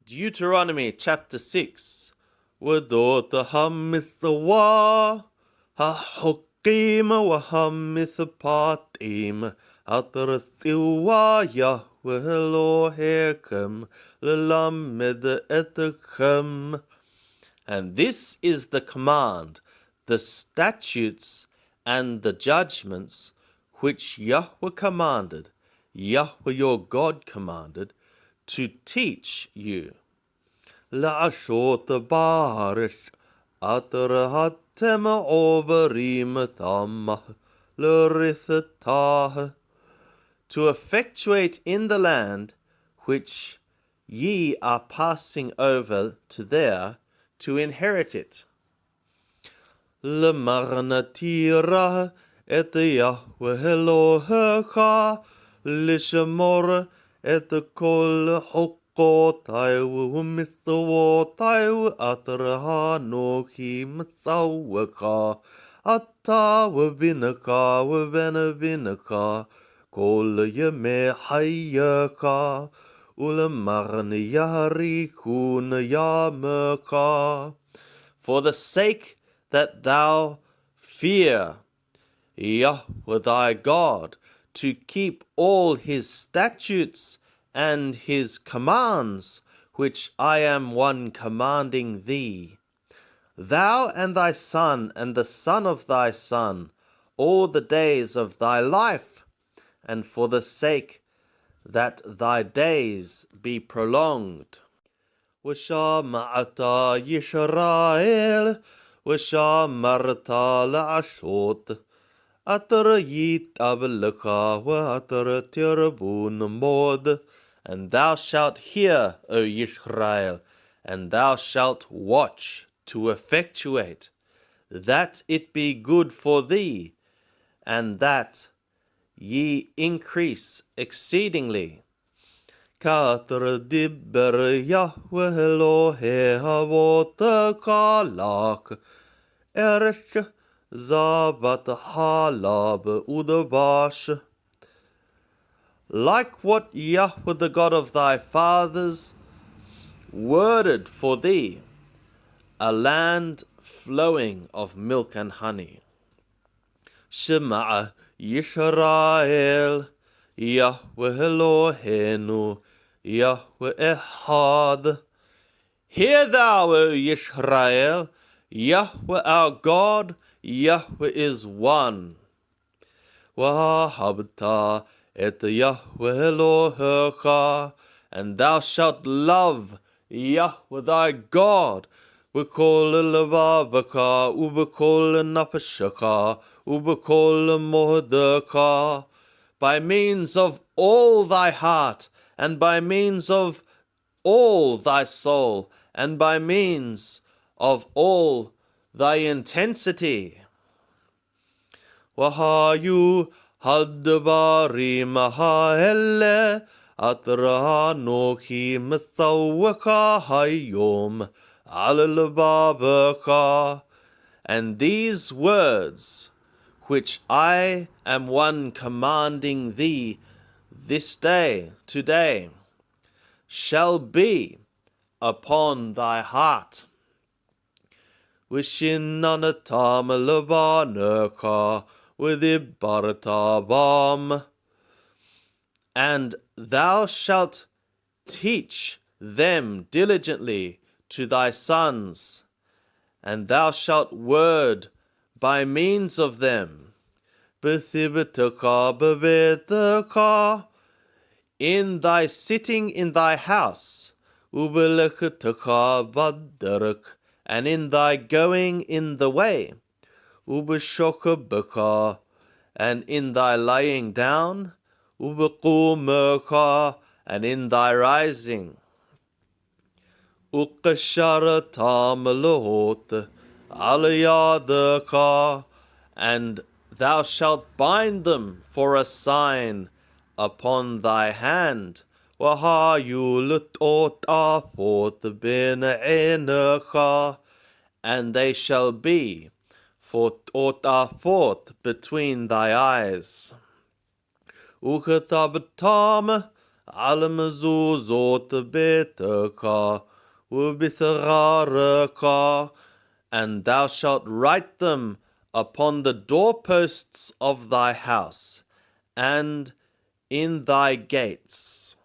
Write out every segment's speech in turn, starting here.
Deuteronomy chapter 6. Wadot hamithwa ha-hokim wa-hamithapatim atrathwa Yahweh Elohechem lelamed etechem. And this is the command, the statutes and the judgments which Yahweh commanded, Yahweh your God commanded, to teach you. La'ashot barish atrahatem overim thamah l'rithatah, to effectuate in the land which ye are passing over to there, to inherit it. L'marnatira et Yahweh Elohecha l'shamor et kol hokotai u'mitzvotai atrahanochi mitzaweka ata u'binaka u'benabinaka kol yemei hayeka u'lemarni yarikun yameka. For the sake that thou fear Yahweh thy God, to keep all his statutes and his commands, which I am one commanding thee, thou and thy son and the son of thy son, all the days of thy life, and for the sake that thy days be prolonged. وَشَمَعْتَ يِشْرَائِيل وَشَمَرْتَ لَعَشْوت أَتَرَ يِتَبْلَكَ وَأَتَرَ تِرْبُونَ مُود. And thou shalt hear, O Yisrael, and thou shalt watch to effectuate, that it be good for thee, and that ye increase exceedingly. Ka'atar dibber Yahweh Elohei havotecha lach eresh zavat halab udabash. Like what Yahweh the God of thy fathers worded for thee, a land flowing of milk and honey. Shema Yisrael, Yahweh Eloheinu, Yahweh Echad. Hear thou, O Yisrael, Yahweh our God, Yahweh is one. Wahabta et Yahweh Elohecha, and thou shalt love Yahweh thy God, B'kol levavaka, u'b'kol nafshaka, u'b'kol mohdeka, by means of all thy heart, and by means of all thy soul, and by means of all thy intensity. Wahayu hadbarim ha'ele atranochi mithawaka hayom al-babaka. And these words which I am one commanding thee this day, today, shall be upon thy heart. Wishinanatam levaneka withibartabam. And thou shalt teach them diligently to thy sons, and thou shalt word by means of them, b'thibeteka b'veteka, in thy sitting in thy house, u'b'lecheteka b'derek, and in thy going in the way, u'b'shokebeka, and in thy lying down, u'b'qumeka, and in thy rising. Uqasharatam lahot alayadaka, and thou shalt bind them for a sign upon thy hand. Wahayu l'totafot b'neinecha, and they shall be for totafot between thy eyes. Uchatabtam על המזוזות ביתך ובתררך, and thou shalt write them upon the doorposts of thy house, and in thy gates.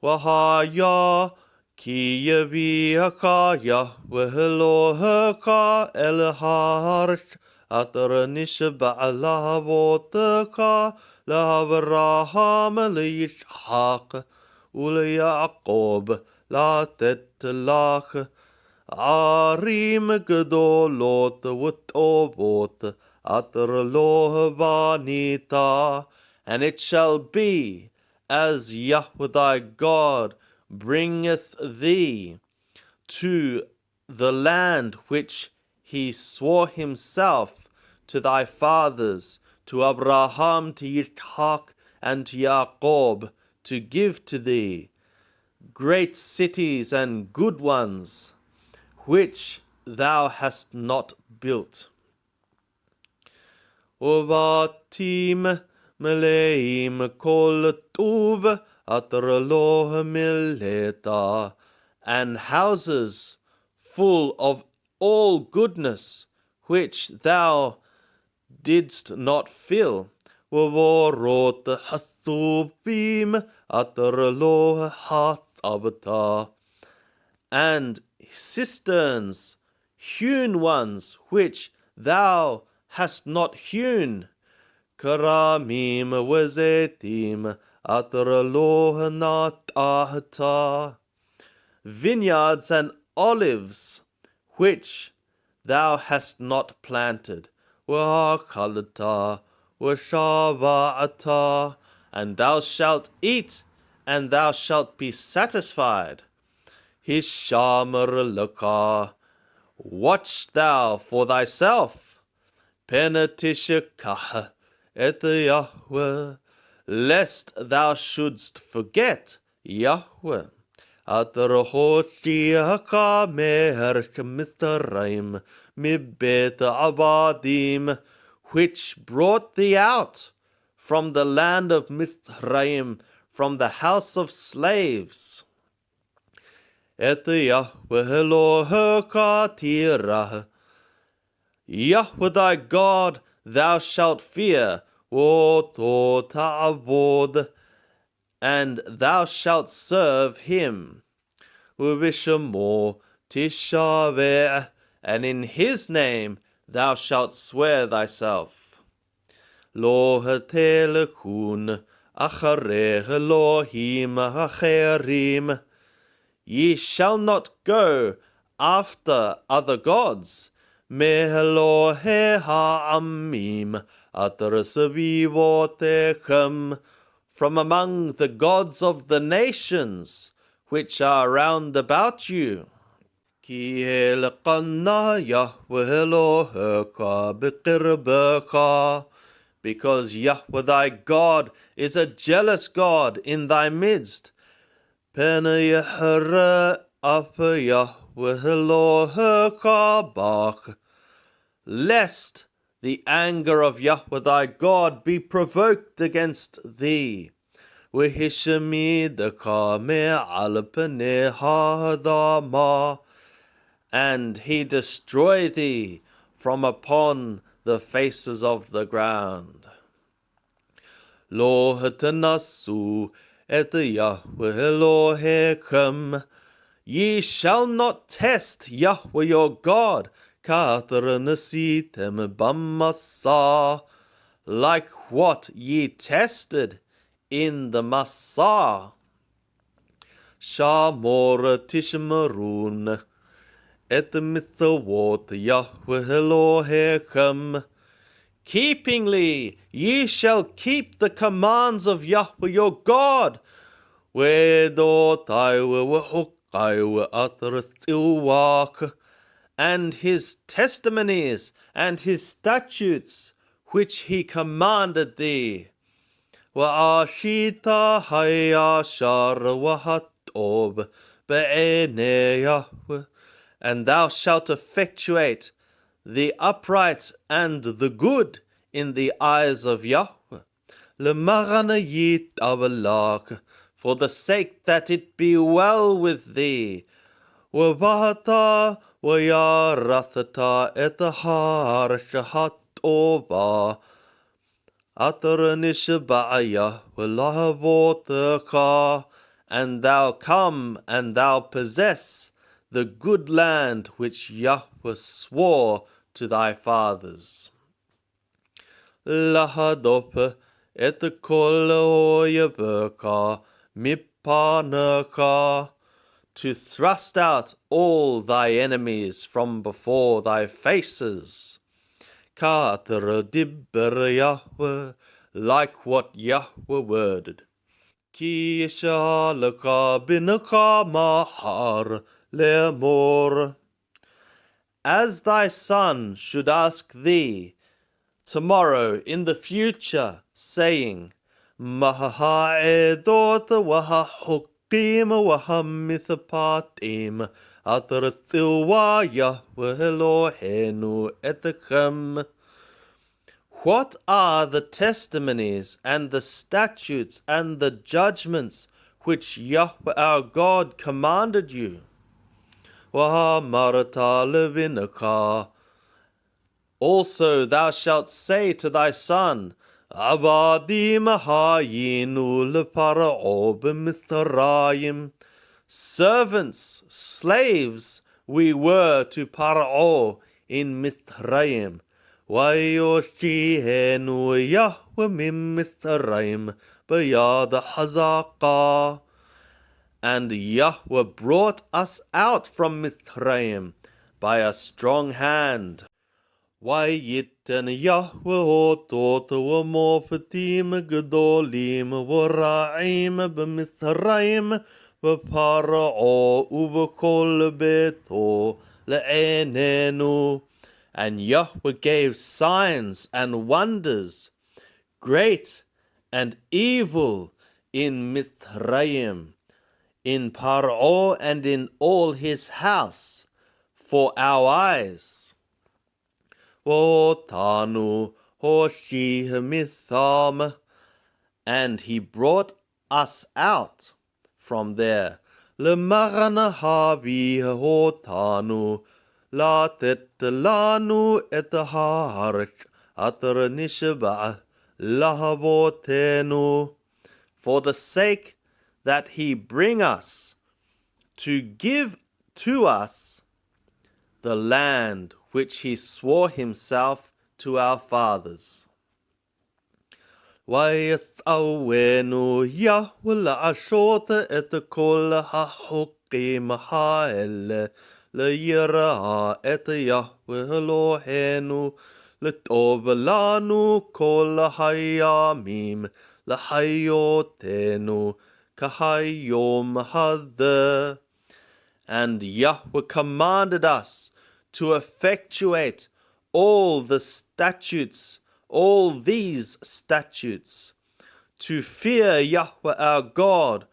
Wahaya ki yabiaka Yahweh Eloheka el haaretz ataranish ba'alavoteka לאברהם ליצחק וליעקב לתת לך ערים גדולות וטובות אשר לא בנית. And it shall be as Yahweh thy God bringeth thee to the land which he swore himself to thy fathers, to Abraham, to Yitzhak, and to Jacob, to give to thee great cities and good ones, which thou hast not built. Uvatim meleim kol tov atar lo mileta, and houses full of all goodness, which thou didst not fill. Wavorot hathubim atar lo hathabta, and cisterns, hewn ones, which thou hast not hewn. Karamim wazetim atar lo natahta, vineyards and olives, which thou hast not planted. Wa'akalta wa'shava'ata, and thou shalt eat, and thou shalt be satisfied. Hishamar laka, watch thou for thyself. Penatishakah et Yahweh, lest thou shouldst forget Yahweh. Atarhotiaka meherk Mithraim mibet abadim, which brought thee out from the land of Mithraim, from the house of slaves. Et Yahweh Eloheka tirah, Yahweh thy God thou shalt fear. Oto ta'avod, and thou shalt serve him. Ubishamo tishaveh, and in his name thou shalt swear thyself. Lo hatelekun achareh Elohim acherim, ye shall not go after other gods. Me'elohe ha'amim atar savivotechem, from among the gods of the nations which are round about you. Ki elqanna Yahweh Eloheka biqirbecha, because Yahweh thy God is a jealous God in thy midst. Pena yehara apa Yahweh Eloheka bach, lest the anger of Yahweh thy God be provoked against thee. V'hishamidaka me'al pnei ha'adama, and he destroy thee from upon the faces of the ground. Lo hatanasu et Yahweh Elohechem, ye shall not test Yahweh your God, ka'athranasitem b'masa, like what ye tested in the Massah. Shamor tishmarun et mitzvot Yahweh Elohechem, keepingly ye shall keep the commands of Yahweh your God. And his testimonies and his statutes which he commanded thee. Wa'ashita hayashar wa'hatov be'enei Yahweh, and thou shalt effectuate the upright and the good in the eyes of Yahweh. Lemagana yit avalak, for the sake that it be well with thee. Wabata wayarathata etaharshahat ova. Ataranishabaya walahavotaka, and thou come and thou possess the good land which Yahweh swore to thy fathers. Lahadope etakoloyabeka mipanaka, to thrust out all thy enemies from before thy faces. Katara dibber Yahweh, like what Yahweh worded. Ki shalaka binaka mahar lemor. As thy son should ask thee tomorrow in the future, saying, Maha'edot wahahukim wahamithapatim atarathilwa Yahweh Elohenu etechem. What are the testimonies and the statutes and the judgments which Yahweh our God commanded you? Wahamarata levinaka. Also thou shalt say to thy son, Abadim hayinu lepara'o b'Mithraim. Servants, slaves, we were to Para'o in Mithraim. Wayoshihenu Yahweh min Mithraim b'yad hazaqa. And Yahweh brought us out from Mithraim by a strong hand. Wayitten Yahweh otot w'mofatim gedolim v'ra'im b'Mithraim v'Para'o u'v'kol beto le'enenu. And Yahweh gave signs and wonders, great and evil, in Mithraim, in Par'o and in all his house, for our eyes. Votanu hoshih mitham, and he brought us out from there. Lemarana havi hotanu, latet lanu etaharch ataranishba lahavotenu, for the sake that he bring us, to give to us the land which he swore himself to our fathers. Vayasawenu Yahweh la'ashot et kol hahukim ha'ele le'yira et Yahweh Elohenu letov lanu kol hayamim lahayotenu kahayom hadeh. And Yahweh commanded us to effectuate all the statutes, all these statutes, to fear Yahweh our God,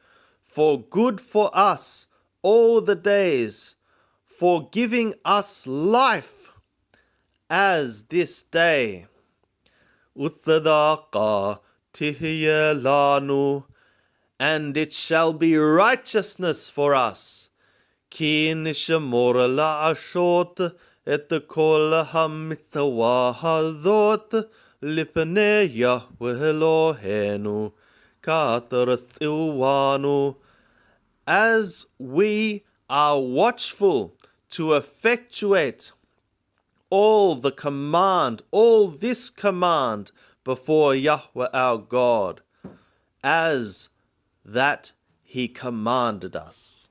for good for us all the days, for giving us life, as this day. Uthadaqa tihye lanu, and it shall be righteousness for us. Ki nishamor la'ashot et kol ha'mitzawa hazot lipnei Yahweh Elohenu ka'atarathilwanu, as we are watchful to effectuate all the command, all this command before Yahweh our God, as that he commanded us.